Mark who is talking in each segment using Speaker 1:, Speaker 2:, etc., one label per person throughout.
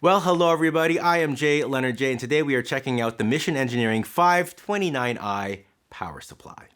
Speaker 1: Well, hello everybody, I am JayLeonardJ, and today we are checking out the Mission Engineering 529i power supply.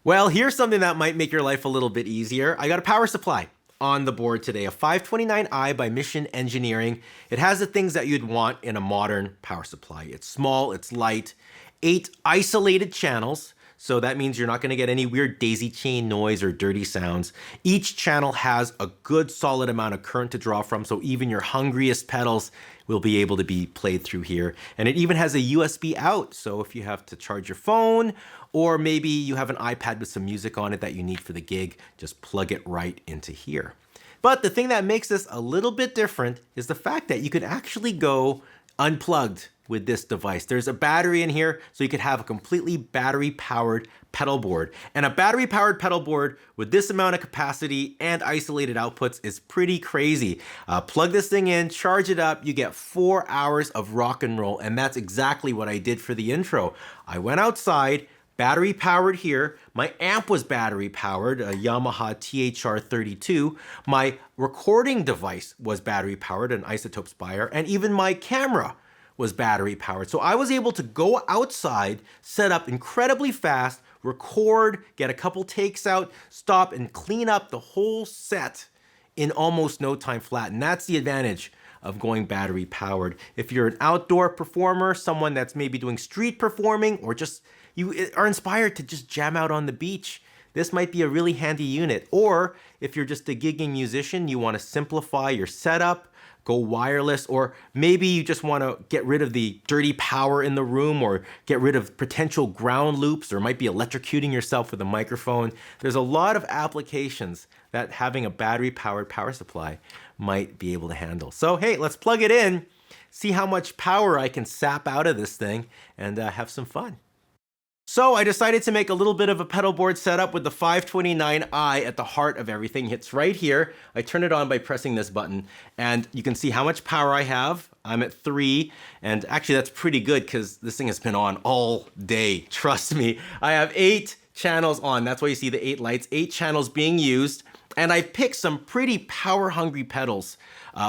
Speaker 1: Well, here's something that might make your life a little bit easier. I got a power supply on the board today, a 529i by Mission Engineering. It has the things that you'd want in a modern power supply. It's small, it's light, 8 isolated channels. So that means you're not gonna get any weird daisy chain noise or dirty sounds. Each channel has a good solid amount of current to draw from, so even your hungriest pedals will be able to be played through here. And it even has a USB out, so if you have to charge your phone, or maybe you have an iPad with some music on it that you need for the gig, just plug it right into here. But the thing that makes this a little bit different is the fact that you could actually go unplugged with this device. There's a battery in here, so you could have a completely battery-powered pedal board. And a battery-powered pedal board with this amount of capacity and isolated outputs is pretty crazy. Plug this thing in, charge it up, you get 4 hours of rock and roll, and that's exactly what I did for the intro. I went outside, battery powered here. My amp was battery powered, a Yamaha THR32. My recording device was battery powered, an Isotope Spire, and even my camera was battery powered. So I was able to go outside, set up incredibly fast, record, get a couple takes out, stop and clean up the whole set in almost no time flat. And that's the advantage of going battery powered. If you're an outdoor performer, someone that's maybe doing street performing, or just you are inspired to just jam out on the beach, this might be a really handy unit. Or if you're just a gigging musician, you want to simplify your setup, go wireless, or maybe you just want to get rid of the dirty power in the room or get rid of potential ground loops, or might be electrocuting yourself with a microphone. There's a lot of applications that having a battery powered power supply might be able to handle. So hey, let's plug it in, see how much power I can sap out of this thing, and have some fun. So I decided to make a little bit of a pedal board setup with the 529i at the heart of everything. It's right here. I turn it on by pressing this button, and you can see how much power I have. I'm at 3, and actually that's pretty good because this thing has been on all day, trust me. I have 8 channels on. That's why you see the 8 lights, 8 channels being used. And I picked some pretty power-hungry pedals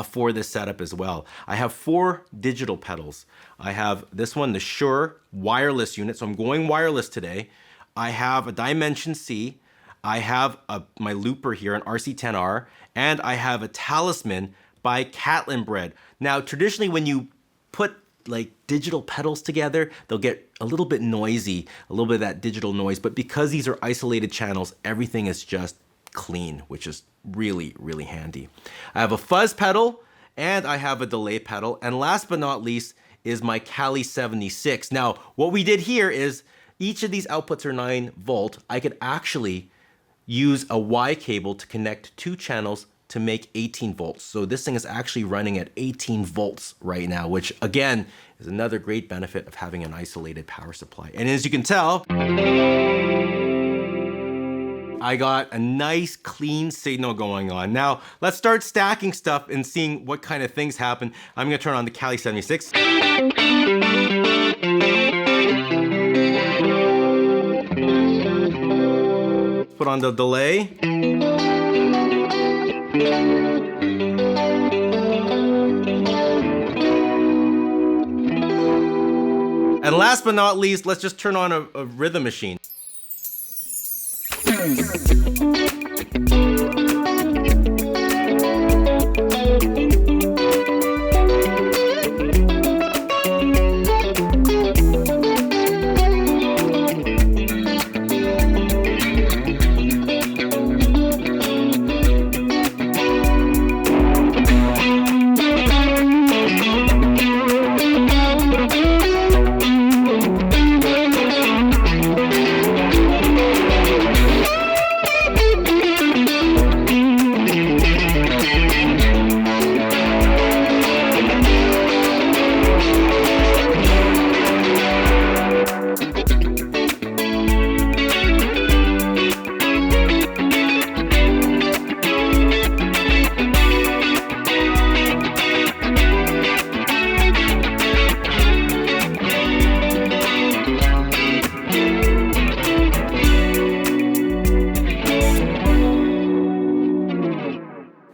Speaker 1: for this setup as well. I have 4 digital pedals. I have this one, the Shure wireless unit, so I'm going wireless today. I have a Dimension C. I have my looper here, an RC10R, and I have a Talisman by Catlin Bread. Now, traditionally, when you put like digital pedals together, they'll get a little bit noisy, a little bit of that digital noise, but because these are isolated channels, everything is just clean, which is really, really handy. I have a fuzz pedal and I have a delay pedal. And last but not least is my Kali 76. Now, what we did here is each of these outputs are 9 volt. I could actually use a Y cable to connect 2 channels to make 18 volts. So this thing is actually running at 18 volts right now, which again is another great benefit of having an isolated power supply. And as you can tell, I got a nice clean signal going on. Now, let's start stacking stuff and seeing what kind of things happen. I'm gonna turn on the Kali 76. Put on the delay. And last but not least, let's just turn on a rhythm machine.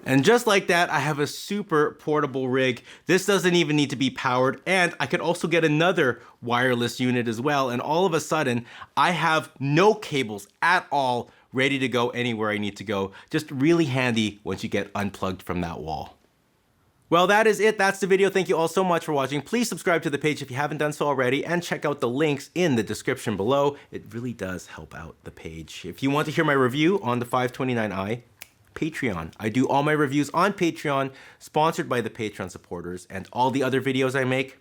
Speaker 1: And just like that, I have a super portable rig. This doesn't even need to be powered, and I could also get another wireless unit as well, and all of a sudden, I have no cables at all ready to go anywhere I need to go. Just really handy once you get unplugged from that wall. Well, that is it. That's the video. Thank you all so much for watching. Please subscribe to the page if you haven't done so already, and check out the links in the description below. It really does help out the page. If you want to hear my review on the 529i, Patreon. I do all my reviews on Patreon, sponsored by the Patreon supporters, and all the other videos I make,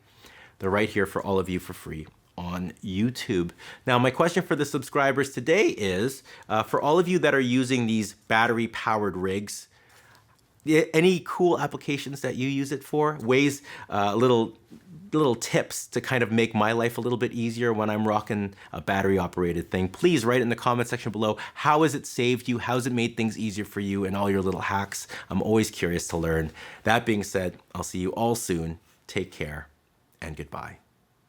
Speaker 1: they're right here for all of you for free on YouTube. Now, my question for the subscribers today is, for all of you that are using these battery-powered rigs, any cool applications that you use it for? Ways, little tips to kind of make my life a little bit easier when I'm rocking a battery operated thing. Please write in the comment section below. How has it saved you? How's it made things easier for you and all your little hacks? I'm always curious to learn. That being said, I'll see you all soon. Take care and goodbye.